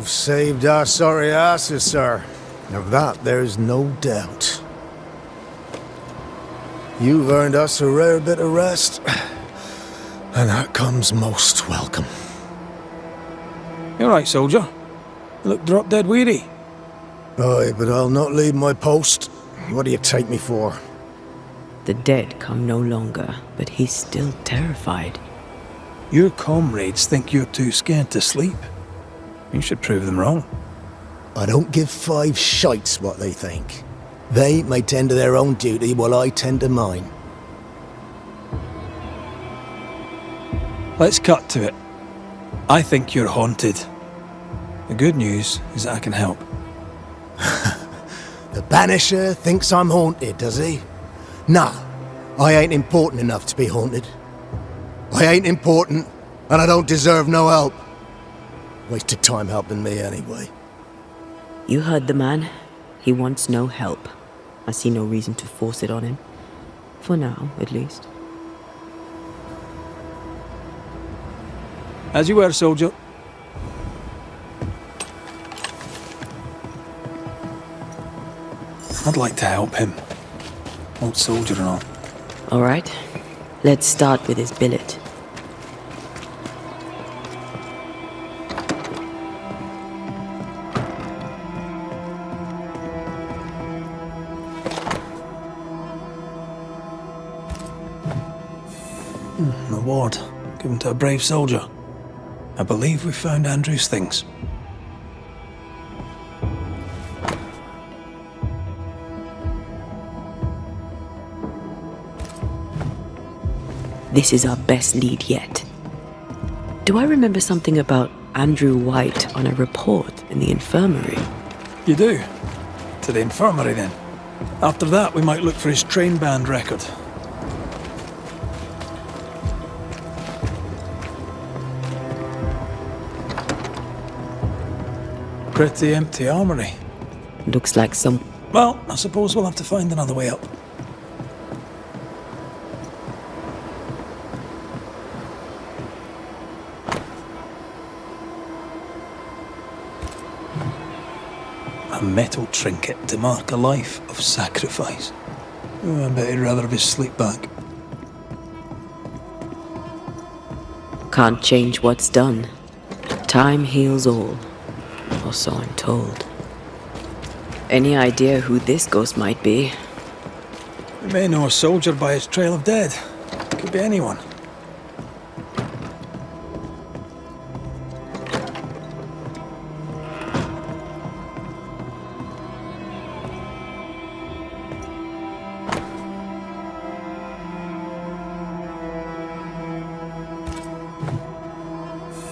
You've saved our sorry asses, sir. Of that, there's no doubt. You've earned us a rare bit of rest, and that comes most welcome. You alright, soldier? You look drop dead weary. Aye, but I'll not leave my post. What do you take me for? The dead come no longer, but he's still terrified. Your comrades think you're too scared to sleep. You should prove them wrong. I don't give 5 shites what they think. They may tend to their own duty while I tend to mine. Let's cut to it. I think you're haunted. The good news is that I can help. The Banisher thinks I'm haunted, does he? Nah, I ain't important enough to be haunted. I ain't important, and I don't deserve no help. Wasted time helping me anyway. You heard the man. He wants no help. I see no reason to force it on him. For now, at least. As you were, soldier. I'd like to help him. Old soldier and all. All right. Let's start with his billet. An award given to a brave soldier. I believe we found Andrew's things. This is our best lead yet. Do I remember something about Andrew White on a report in the infirmary? You do? To the infirmary, then. After that, we might look for his train band record. Pretty empty armory. Looks like some... Well, I suppose we'll have to find another way up. A metal trinket to mark a life of sacrifice. Oh, I bet he'd rather have his sleep back. Can't change what's done. Time heals all. Or so I'm told. Any idea who this ghost might be? We may know a soldier by his trail of dead. Could be anyone.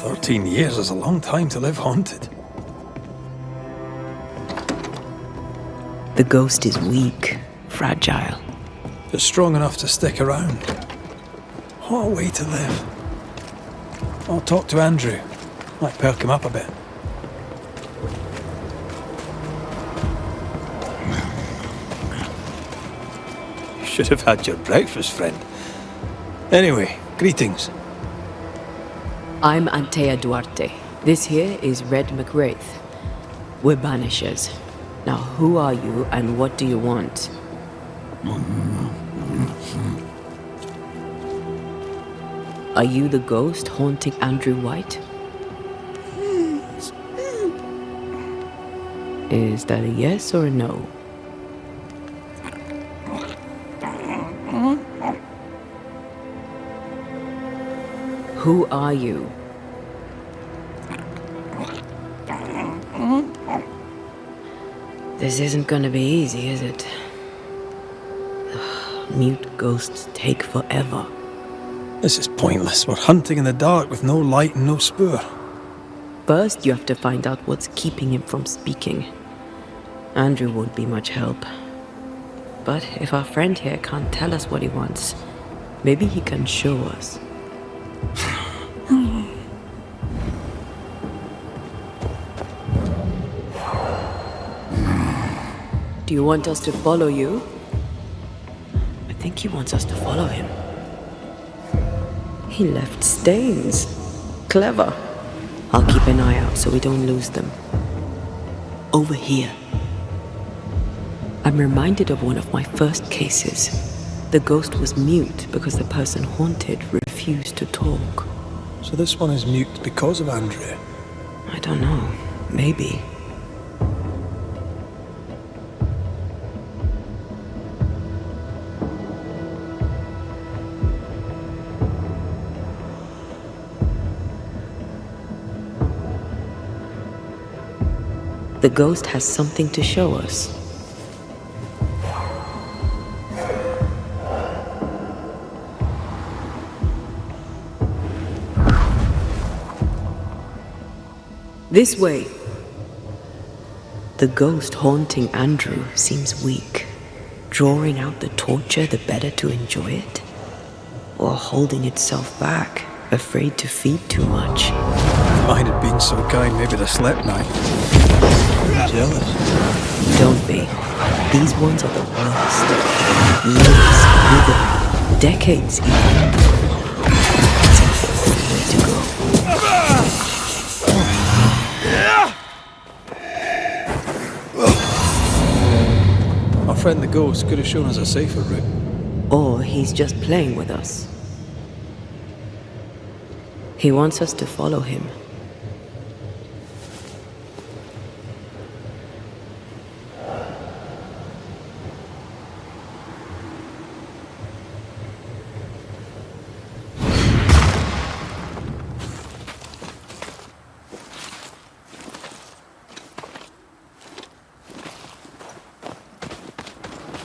"13 years is a long time to live haunted." The ghost is weak, fragile. Just strong enough to stick around. What a way to live. I'll talk to Andrew. Might perk him up a bit. You should have had your breakfast, friend. Anyway, greetings. I'm Antea Duarte. This here is Red McWraith. We're Banishers. Now, who are you and what do you want? Are you the ghost haunting Andrew White? Is that a yes or a no? Who are you? This isn't gonna be easy, is it? Ugh, mute ghosts take forever. This is pointless. We're hunting in the dark with no light and no spoor. First, you have to find out what's keeping him from speaking. Andrew won't be much help. But if our friend here can't tell us what he wants, maybe he can show us. Do you want us to follow you? I think he wants us to follow him. He left stains. Clever. I'll keep an eye out so we don't lose them. Over here. I'm reminded of one of my first cases. The ghost was mute because the person haunted refused to talk. So this one is mute because of Andrew? I don't know. Maybe. The ghost has something to show us. This way. The ghost haunting Andrew seems weak. Drawing out the torture the better to enjoy it? Or holding itself back, afraid to feed too much? If mine had been so kind, maybe they'd slept night. I'm jealous. Don't be. These ones are the worst. Years, wither, decades even. It's an awful way to go. Our friend the ghost could have shown us a safer route. Or he's just playing with us. He wants us to follow him.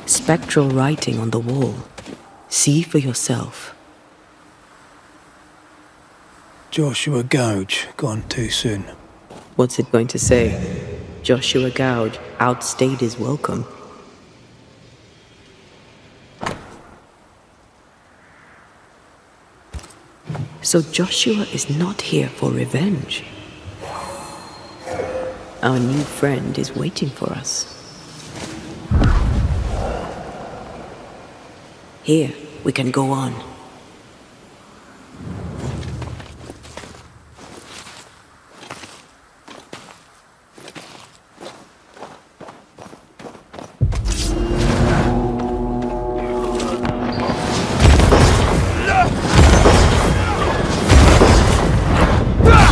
Spectral writing on the wall. See for yourself. Joshua Gouge, gone too soon. What's it going to say? Joshua Gouge outstayed his welcome. So Joshua is not here for revenge. Our new friend is waiting for us. Here, we can go on.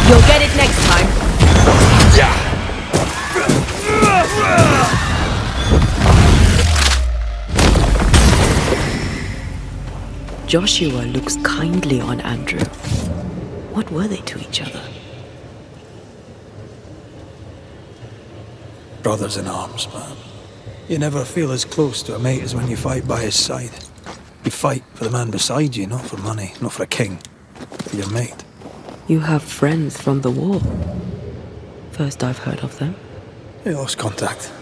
You'll get it next time. Joshua looks kindly on Andrew. What were they to each other? Brothers in arms, man. You never feel as close to a mate as when you fight by his side. You fight for the man beside you, not for money, not for a king. For your mate. You have friends from the war. First I've heard of them. They lost contact.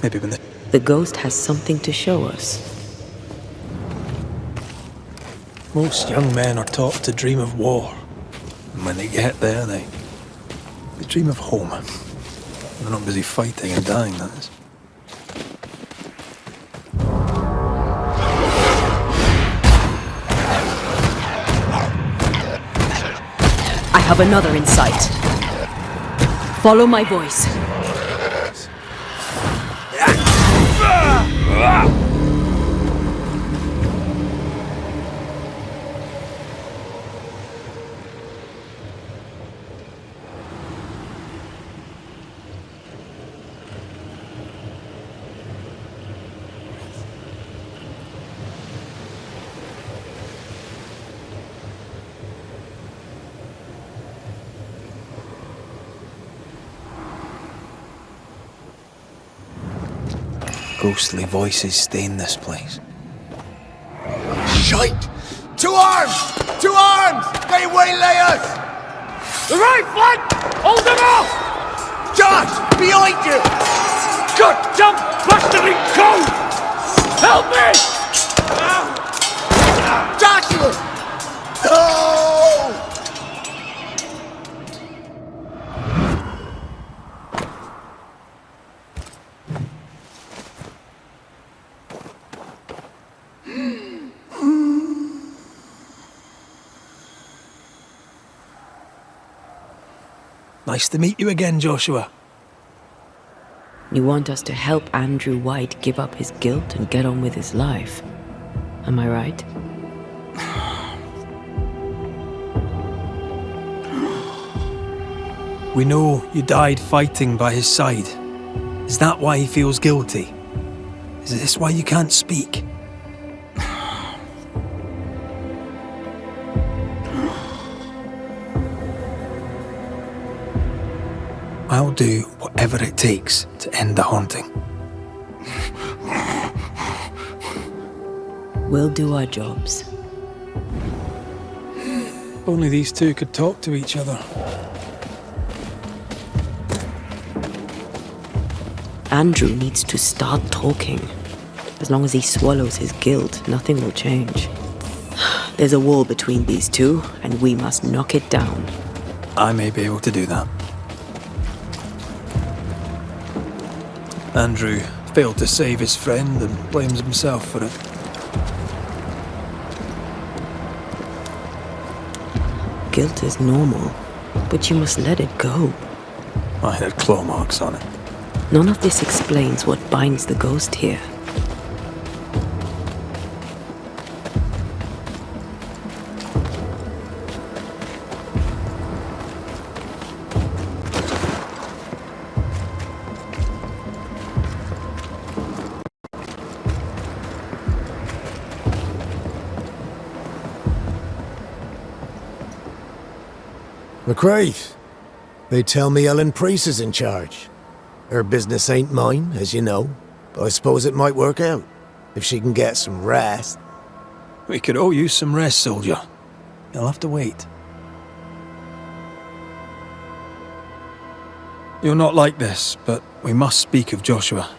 Maybe when The ghost has something to show us. most young men are taught to dream of war. And when they get there, they dream of home. They're not busy fighting and dying, that is. I have another in sight. Follow my voice. Ghostly voices stain this place. Shite! To arms! To arms! They waylay us! The right flank! Hold them off! Josh! Behind you! Good jump! Blasting code! Help me! Joshua! Oh! Nice to meet you again, Joshua. You want us to help Andrew White give up his guilt and get on with his life. Am I right? We know you died fighting by his side. Is that why he feels guilty? Is this why you can't speak? I'll do whatever it takes to end the haunting. We'll do our jobs. Only these two could talk to each other. Andrew needs to start talking. As long as he swallows his guilt, nothing will change. There's a wall between these two, and we must knock it down. I may be able to do that. Andrew failed to save his friend and blames himself for it. Guilt is normal, but you must let it go. I had claw marks on it. None of this explains what binds the ghost here. McCraith, they tell me Ellen Priest is in charge. Her business ain't mine, as you know, but I suppose it might work out, if she can get some rest. We could all use some rest, soldier. You'll have to wait. You're not like this, but we must speak of Joshua.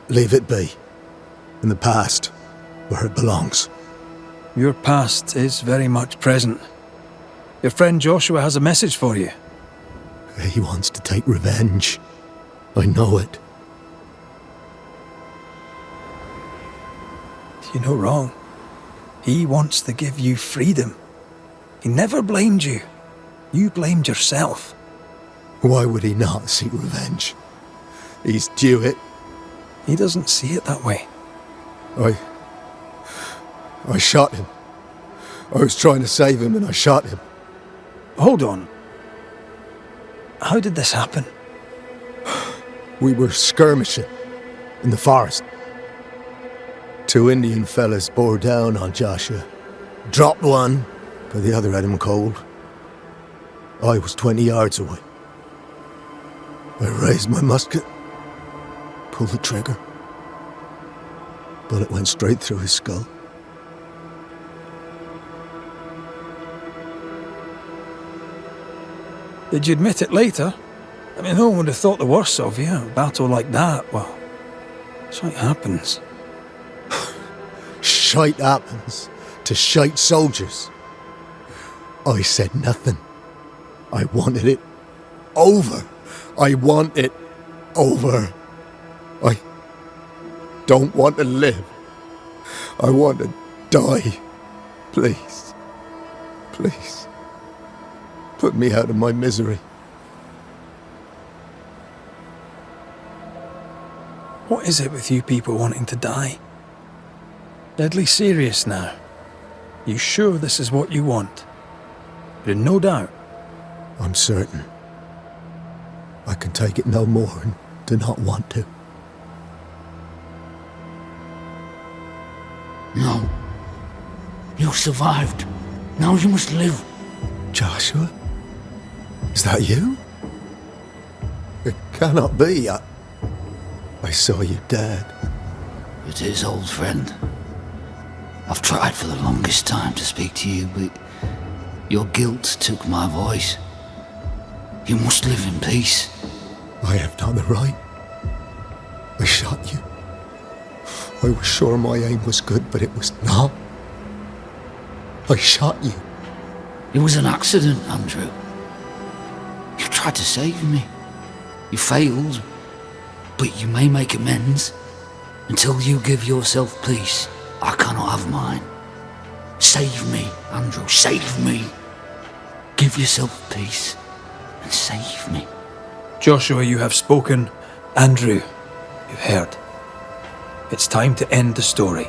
Leave it be. In the past, where it belongs. Your past is very much present. Your friend Joshua has a message for you. He wants to take revenge. I know it. You're no wrong. He wants to give you freedom. He never blamed you. You blamed yourself. Why would he not seek revenge? He's due it. He doesn't see it that way. I shot him. I was trying to save him and I shot him. Hold on. How did this happen? We were skirmishing in the forest. Two Indian fellas bore down on Joshua. Dropped one, but the other had him cold. I was 20 yards away. I raised my musket, pulled the trigger. Bullet went straight through his skull. Did you admit it later? I mean, no one would have thought the worst of you. A battle like that, well, shite happens. Shite happens to shite soldiers. I said nothing. I wanted it over. I want it over. I don't want to live. I want to die. Please. Please. Put me out of my misery. What is it with you people wanting to die? Deadly serious now. You sure this is what you want? You're in no doubt. I'm certain. I can take it no more and do not want to. No. You survived. Now you must live. Joshua? Is that you? It cannot be. I saw you dead. It is, old friend. I've tried for the longest time to speak to you, but your guilt took my voice. You must live in peace. I have done the right. I shot you. I was sure my aim was good, but it was not. I shot you. It was an accident, Andrew. You tried to save me. You failed, but you may make amends. Until you give yourself peace, I cannot have mine. Save me, Andrew, save me. Give yourself peace. and save me. Joshua, you have spoken. Andrew, you've heard. It's time to end the story.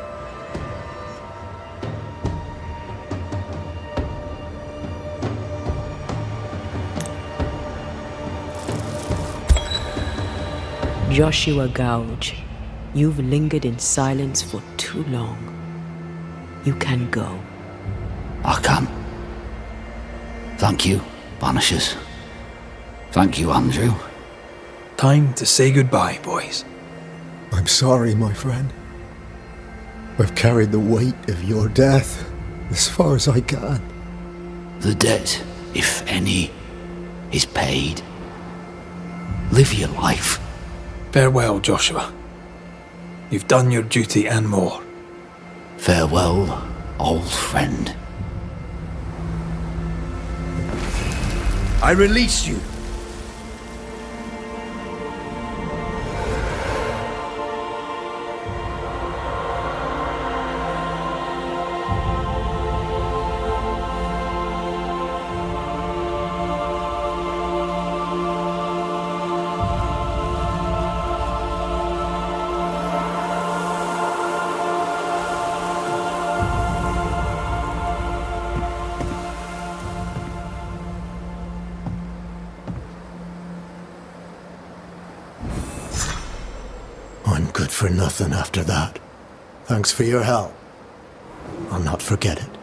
Joshua Gouge, you've lingered in silence for too long. You can go. I can. Thank you, Banishers. Thank you, Andrew. Time to say goodbye, boys. I'm sorry, my friend. I've carried the weight of your death as far as I can. The debt, if any, is paid. Live your life. Farewell, Joshua. You've done your duty and more. Farewell, old friend. I release you. I'm good for nothing after that. Thanks for your help. I'll not forget it.